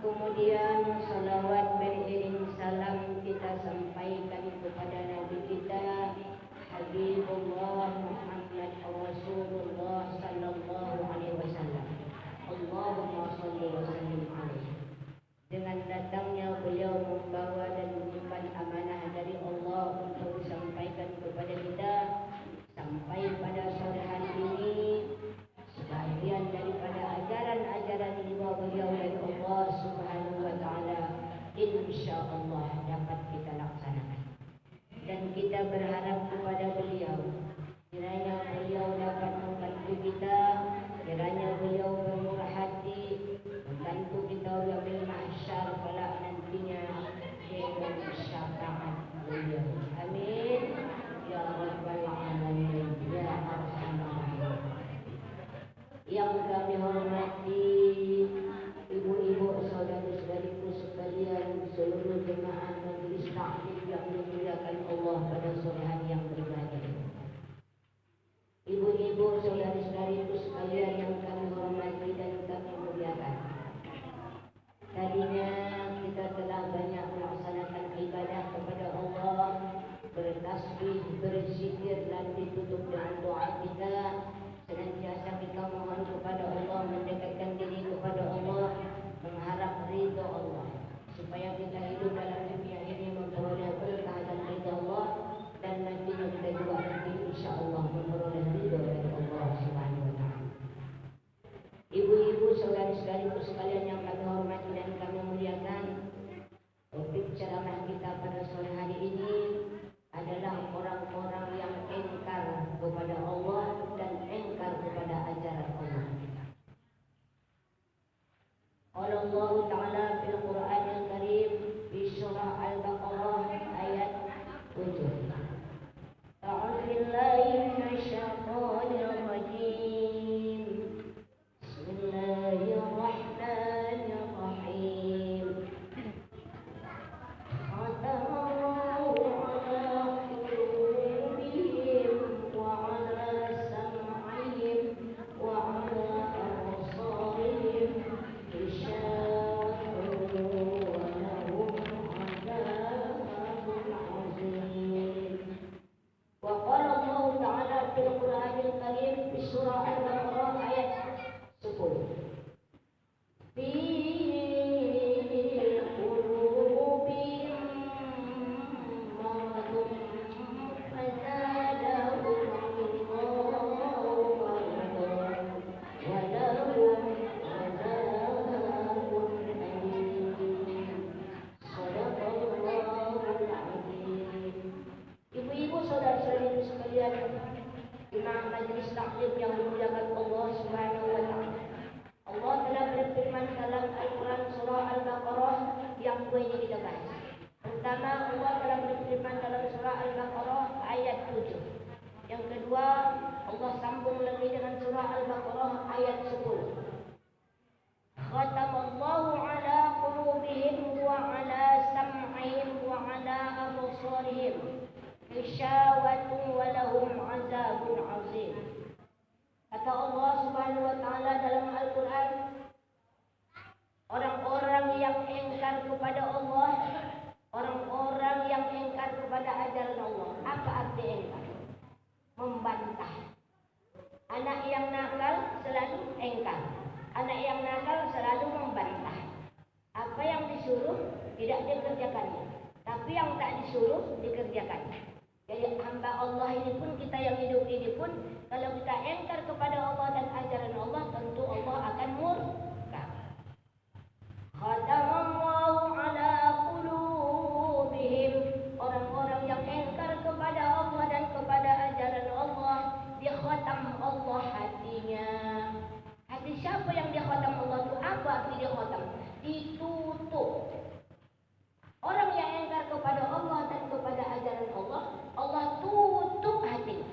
Kemudian salawat beriring salam kita sampaikan kepada Nabi kita Habibullah Muhammad Rasulullah sallallahu alaihi wasallam. Allahumma shalli wa sallim alaihi. Dengan datangnya beliau membawa dan menyimpan amanah dari Allah untuk disampaikan kepada kita sampai pada sore hari ini. Sebagian daripada ajaran-ajaran yang dibawa beliau dari Allah Subhanahu wa taala insyaallah dapat kita laksanakan. Dan kita berharap kepada beliau kiranya beliau dapat membantu kita, kiranya beliau bermurah hati membantu kita yaumil mahsyar kelak nantinya dengan syafaat beliau. Amin ya rabbal alamin ya arhamar rahimin. Yang kami hormati ibu-ibu, saudara-saudariku sekalian, seluruh jemaah majelis taklim yang dimuliakan Allah pada sore hari yang berbahagia. Ibu-ibu, saudara-saudariku sekalian yang kami hormati dan kami muliakan. Tadinya kita telah banyak melaksanakan ibadah kepada Allah, bertasbih, berzikir dan ditutup dengan doa kita. Senantiasa kita mohon kepada Allah, mendekatkan diri kepada Allah, mengharap ridha Allah, supaya kita hidup dalam dunia ini memperoleh berkah dan ridha Allah, dan nantinya kita juga nanti insyaallah memperoleh ridha dari Allah Subhanahu wa taala. Ibu-ibu, saudara-saudariku sekalian yang kami hormati dan kami muliakan, topik ceramah kita pada sore hari ini adalah orang-orang yang engkar kepada Allah dan engkar kepada ajaran Allah. Allah Ta'ala fil Quran Al-Karim di surah Al-Baqarah ayat 7. A'udzu billahi minasy syaithanir rajim. Bismillahirrahmanirrahim. Anak yang nakal selalu engkar. Anak yang nakal selalu membantah. Apa yang disuruh tidak dikerjakannya, tapi yang tak disuruh dikerjakannya. Jadi hamba Allah ini pun, kita yang hidup ini pun, kalau kita engkar kepada Allah dan ajaran Allah, tentu Allah akan murka. Khatamallahu ala qulubihim. Orang-orang yang engkar kepada Allah dan kepada ajaran Allah, dikhatam Allah hatinya. Hati siapa yang dikhatam Allah itu? Apa arti dikhatam? Ditutup. Orang yang engkar kepada Allah dan kepada ajaran Allah, Allah tutup hatinya.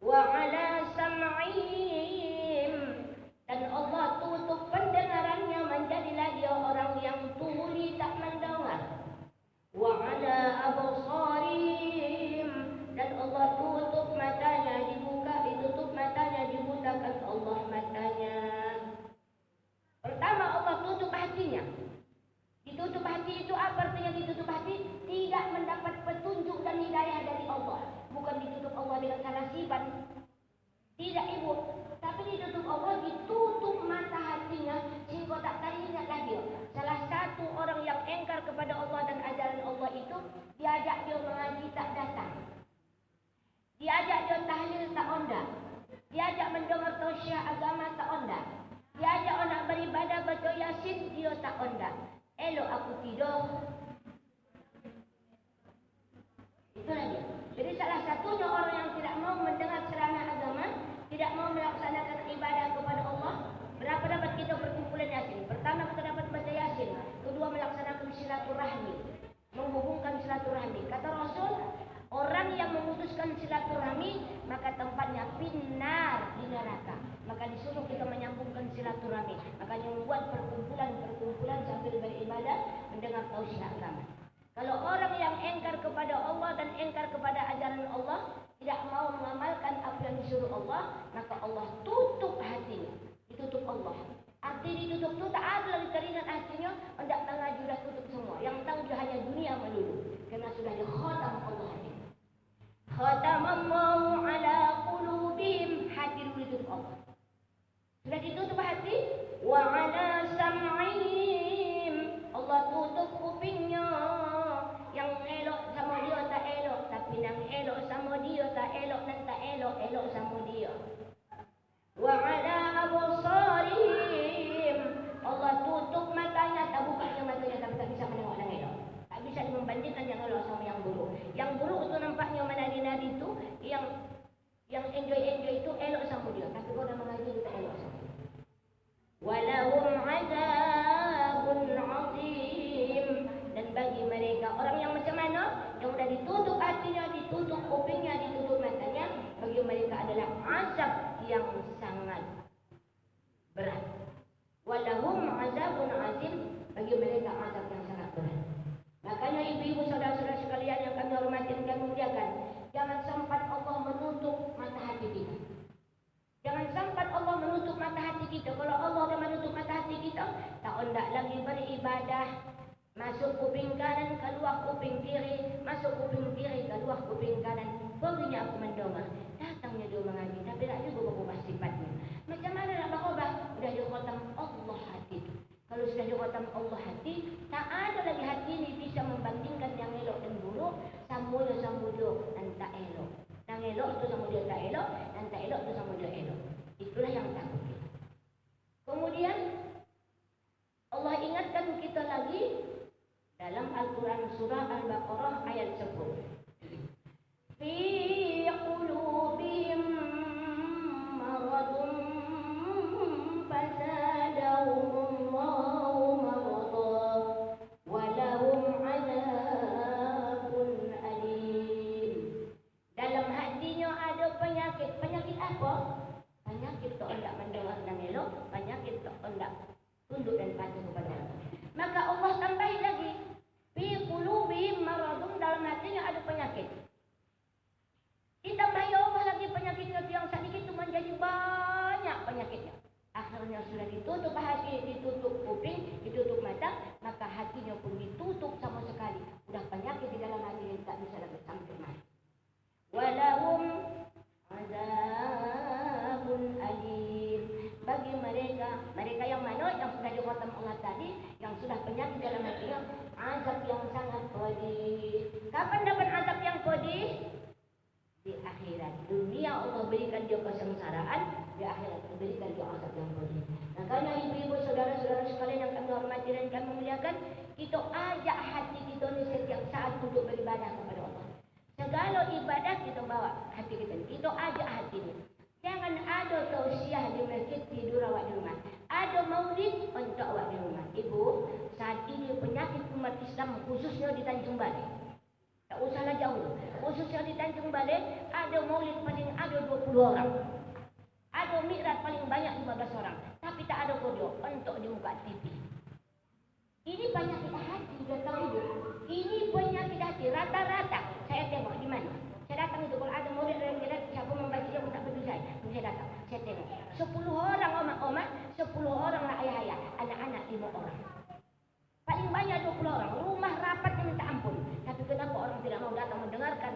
Wa ala sam'ihim, dan Allah tutup pendengarannya, menjadilah dia orang yang tuli tak mendengar. Wa ala absarihim, dan Allah tutup matanya, ditutup matanya, dibutakan Allah matanya. Pertama Allah tutup hatinya. Ditutup hati itu apa artinya ditutup hati? Tidak mendapat petunjuk dan hidayah dari Allah. Bukan ditutup Allah dengan salah sifat. Tidak ibu. Tapi ditutup Allah, ditutup mata hatinya sehingga tak teringat lagi. Salah satu orang yang engkar kepada Allah dan ajaran Allah itu, diajak dia mengaji tak datang. Diajak dia tahlil tak onda. Diajak mendengar tausiah agama tak onda. Diajak orang beribadah baca yasin, dia tak onda. Elok aku tidur. Itulah dia. Jadi salah satunya orang yang tidak mau mendengar ceramah agama, tidak mau melaksanakan ibadah kepada Allah. Berapa dapat kita perkumpulan yasin? Pertama kita dapat baca yasin. Kedua melaksanakan silaturahmi, menghubungkan silaturahmi. Kata Rasul, orang yang memutuskan silaturahmi maka tempatnya finnar, di neraka. Maka disuruh kita menyambungkan silaturahmi. Makanya membuat perkumpulan sambil beribadah, mendengar tausiah agama. Kalau orang yang engkar kepada Allah dan engkar kepada ajaran Allah, tidak mau mengamalkan apa yang disuruh Allah, maka Allah tutup hatinya. Ditutup Allah. Arti ditutup itu tak ada lagi teringat hatinya, hendak mengaji sudah tutup semua. Yang tahu dia hanya dunia melulu. Karena sudah dikhatam Allah hatinya. Khatamallahu ala qulubihim, hati dulu ditutup Allah. Sudah ditutup hati, wa ala sam'ihim, Allah tutup kupingnya. Yang elok sama dia tak elok, tapi yang elok sama dia tak elok, dan tak elok, elok sama dia. Wa ala absarihim, Allah tutup matanya, tak bukanya matanya, tapi tak bisa menengok yang elok. Tak bisa membandingkan yang elok sama yang buruk. Yang buruk itu nampaknya menari-nari itu, yang enjoy itu elok sama dia, tapi kalau dah mengaji dia tak elok sama dia. Walahum azabun azim, dan bagi mereka orang yang macam mana, yang sudah ditutup hatinya, ditutup kupingnya, ditutup matanya, bagi mereka adalah azab yang sangat berat. Walahum azabun azim, bagi mereka azab yang sangat berat. Makanya ibu-ibu saudara-saudara sekalian yang kami hormati dan kami muliakan, jangan sampai Allah menutup mata hati kita. Jangan sampai Allah menutup mata hati kita. Kalau Allah dah menutup mata hati kita, tak hendak lagi beribadah. Masuk kuping kanan, keluar kuping kiri. Masuk kuping kiri, keluar kuping kanan. Perginya aku mendengar. Datangnya dia mengaji, tapi tak juga berubah sifatnya. Macam mana nak berubah? Sudah dikhatam Allah hati. Kalau sudah dikhatam Allah hati, tak ada lagi hati ini bisa membandingkan yang elok dan buruk. Sambudo dan tak elok. Yang elok itu sama dia tak elok, dan tak elok itu sama dia elok. Itulah yang takut kita. Kemudian Allah ingatkan kita lagi dalam Al-Quran surah Al-Baqarah ayat 10. Fi qulubihim setengah tadi yang sudah penyakit dalam hatinya, azab yang sangat pedih. Kapan dapat azab yang pedih? Di akhirat. Dunia Allah berikan dia kesengsaraan, di akhirat berikan dia azab yang pedih. Makanya ibu-ibu, saudara-saudara sekalian yang kami hormati dan kami muliakan, kita ajak hati kita ni setiap saat untuk beribadah kepada Allah. Segala ibadah kita bawa hati kita. Kita ajak hati ni. Jangan ada tausiah di masjid, tidur awak di rumah. Ada maulid untuk awak di rumah. Ibu, saat ini penyakit umat Islam khususnya di Tanjung Balai. Tak usahlah jauh. Khususnya di Tanjung Balai, ada maulid paling ada 20 orang. Ada mikraj paling banyak 15 orang. Tapi tak ada kodok untuk di muka TV. Ini penyakit hati, sudah tahu ibu. Ini penyakit hati, rata-rata. Saya tengok di mana. Saya datang itu, kalau ada murid yang kira siapa membaca dia pun tak betul saya datang, saya tengok 10 orang omak-omak, 10 orang lah ayah-ayah, anak-anak 5 orang. Paling banyak 20 orang. Rumah rapatnya minta ampun. Tapi kenapa orang tidak mau datang mendengarkan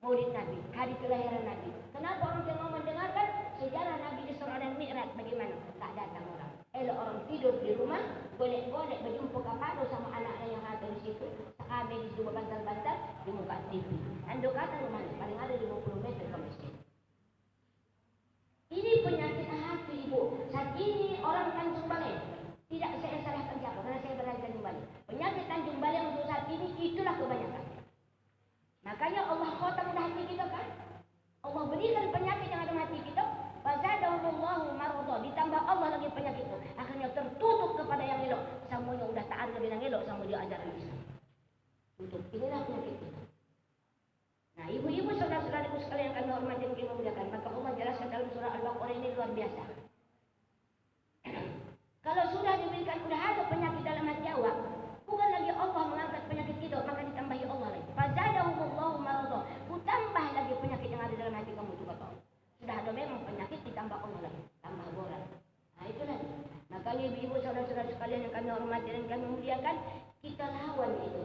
maulid Nabi, hari kelahiran Nabi? Kenapa orang tidak mau mendengarkan sejarah Nabi Isra dan Mi'raj? Bagaimana? Tak datang orang. Elok orang tidur di rumah, golek-golek berjumpa kapado sama anak-anak yang ada di situ. Sekami di situ bantal-bantal di muka TV. Anda kata rumah paling ada 50 meter ke masjid. Ini penyakit hati ibu. Saat ini orang Tanjung Balai, tidak saya salahkan siapa karena saya berada di Tanjung Balai. Penyakit Tanjung Balai untuk saat ini itulah kebanyakan. Makanya Allah khotam hati kita kan. Allah berikan penyakit yang ada di hati kita. Fazadahumullahu maradha, ditambah Allah lagi penyakit itu. Akhirnya tertutup kepada yang elok. Semuanya udah taat kepada yang elok sama dia ajaran Islam. Tutup. Inilah penyakit kita. Nah, ibu-ibu, saudara-saudaraku sekalian yang kami hormati dan kami muliakan, maka Allah jelaskan dalam surah Al-Baqarah ini luar biasa. Kalau sudah diberikan, sudah ada penyakit dalam hati awak, bukan lagi Allah mengangkat penyakit kita, maka ditambahi Allah lagi. Fazadahumullahu maradha, tambah lagi penyakit yang ada dalam hati kamu juga kau. Sudah ada memang penyakit, ditambah Allah lagi, tambah borak. Nah, itulah. Makanya ibu-ibu, saudara-saudara sekalian yang kami hormati dan kami muliakan, kita lawan itu.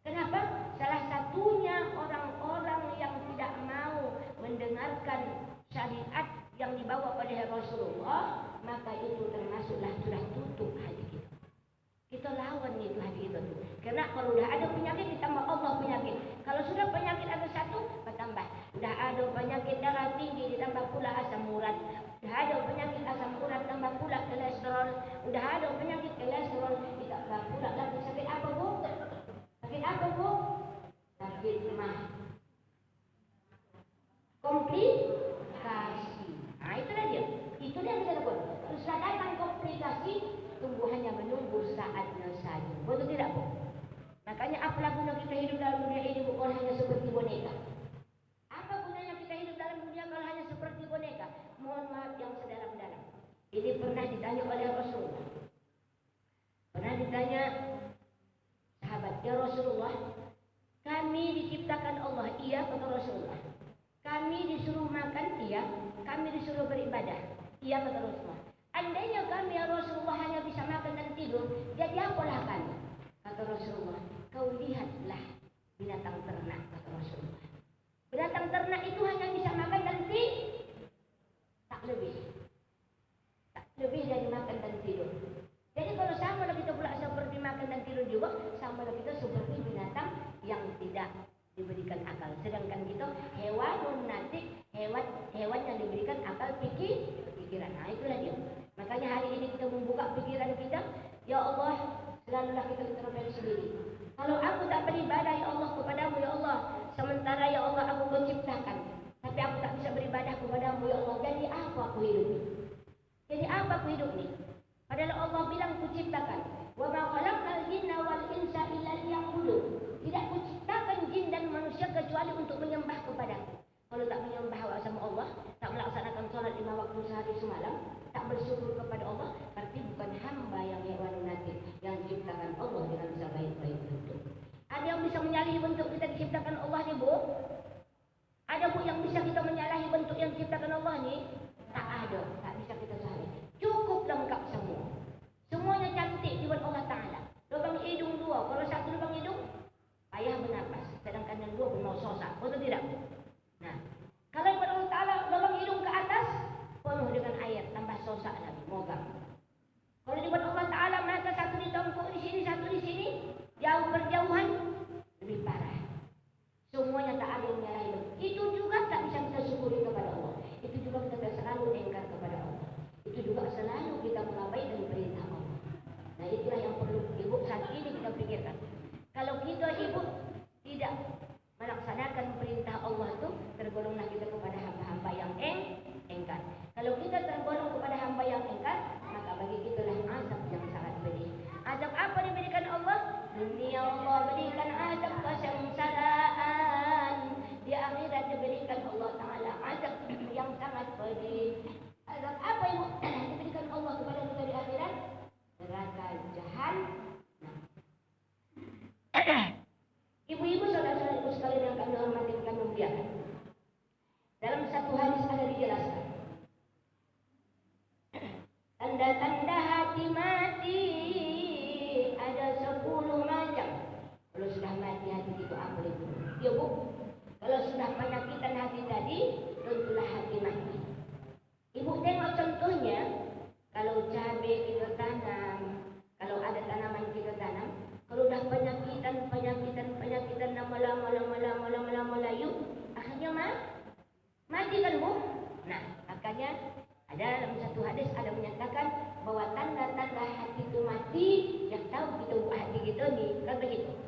Kenapa? Salah satunya orang-orang yang tidak mau mendengarkan syariat yang dibawa oleh Rasulullah, maka itu termasuklah sudah tutup hati kita. Kita lawan itu hati kita tu. Karena kalau sudah ada penyakit ditambah Allah penyakit. Kalau sudah penyakit ada satu, bertambah. Sudah ada penyakit darah tinggi ditambah pula asam urat. Sudah ada penyakit asam urat tambah pula kolesterol. Sudah ada penyakit kolesterol ditambah pula lagi sakit apa bu? Sakit apa bu? Sakit mah. Komplikasi. Nah itulah dia. Itulah yang kita lakukan. Kalau sudah datang komplikasi, tumbuhannya menunggu saatnya saja. Betul tidak bu? Makanya apa guna kita hidup dalam dunia ini bukan hanya seperti boneka. Apa gunanya kita hidup dalam dunia kalau hanya seperti boneka? Mohon maaf yang sedalam-dalam. Ini pernah ditanya oleh Rasulullah. Pernah ditanya sahabat, ya Rasulullah, kami diciptakan Allah, iya kata Rasulullah. Kami disuruh makan, iya. Kami disuruh beribadah, iya kata Rasulullah. Andainya kami ya Rasulullah hanya bisa makan dan tidur, jadi apalah kami? Kata Rasulullah, kau lihatlah binatang ternak, kata Rasulullah. Binatang ternak itu hanya bisa makan dan tidur, tak lebih. Tak lebih dari makan dan tidur. Jadi kalau sama kita pula seperti makan dan tidur juga, sama kita seperti binatang yang tidak diberikan akal. Sedangkan kita hewan nanti hewan yang diberikan akal pikiran. Nah itulah dia. Makanya hari ini kita membuka pikiran kita. Ya Allah, selalulah kita introspeksi diri. Kalau aku tak beribadah ya Allah kepadamu ya Allah, sementara ya Allah aku menciptakan, tapi aku tak bisa beribadah kepadamu ya Allah, jadi apa aku hidup ini? Jadi apa aku hidup ini? Padahal Allah bilang kuciptakan, wa ma khalaqal jinna wal insa illa liya'budun. Tidak kuciptakan jin dan manusia kecuali untuk menyembah kepadaku. Kalau tak menyembah sama Allah, tak melaksanakan sholat 5 waktu sehari semalam, tak bersyukur kepada Allah, berarti bukan hamba yang hewan nanti yang diciptakan Allah dengan sebaik-baik bentuk. Ada yang bisa menyalahi bentuk kita diciptakan Allah ni bu? Ada bu yang bisa kita menyalahi bentuk yang diciptakan Allah ni? Tak ada, tak bisa kita salahi. Cukup lengkap semua. Semuanya cantik dibuat Allah Ta'ala. Lubang hidung 2, kalau satu lubang hidung payah bernapas, sedangkan yang 2 penuh sosak. Betul tidak? Nah, kalau kepada Allah Ta'ala lubang hidung ke atas penuh dengan air, tambah sosak lagi, mogam. hadis ada menyatakan bahwa tanda-tanda hati itu mati, yang tahu kita buat hati kita ni, kan begitu.